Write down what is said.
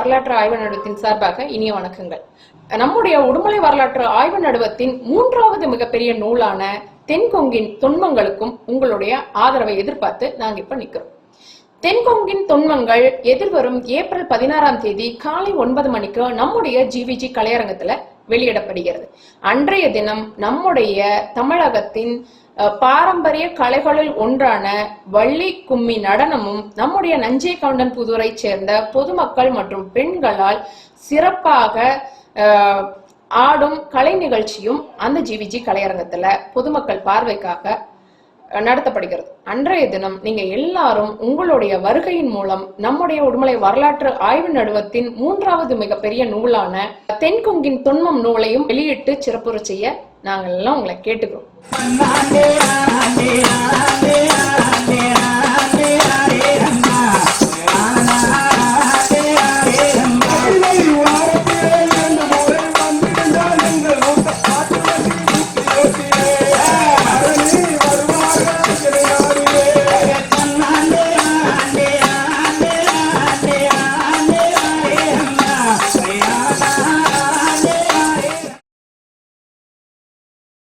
வரலாற்று ஆய்வு நடுவத்தின் சார்பாக இனிய வணக்கங்கள். நம்முடைய உடுமலை வரலாற்று ஆய்வு நடுவத்தின் 3வது மிகப்பெரிய நூலான தென்கொங்கின் தொன்மங்களுக்கும் உங்களுடைய ஆதரவை எதிர்பார்த்து நாங்க இப்ப நிக்கிறோம். தென்கொங்கின் தொன்மங்கள் எதிர்வரும் ஏப்ரல் 16ஆம் தேதி காலை 9 மணிக்கு நம்முடைய GVG கலையரங்கத்துல வெளியிடப்படுகிறது. அன்றைய தினம் நம்முடைய தமிழகத்தின் பாரம்பரிய கலைகளில் ஒன்றான வள்ளி கும்மி நடனமும் நம்முடைய நஞ்சை கவுண்டன் புதூரை சேர்ந்த பொதுமக்கள் மற்றும் பெண்களால் சிறப்பாக ஆடும் கலை நிகழ்ச்சியும் அந்த GVG கலையரங்கத்துல பொதுமக்கள் பார்வைக்காக நடத்தப்படுகிறது. அன்றைய தினம் நீங்க எல்லாரும் உங்களுடைய வருகையின் மூலம் நம்முடைய உடுமலை வரலாற்று ஆய்வு நடுவத்தின் 3வது மிகப்பெரிய நூலான தென்கொங்கின் தொன்மம் நூலையும் வெளியிட்டு சிறப்புற செய்ய நாங்கள் எல்லாம் உங்களை கேட்டுக்கிறோம்.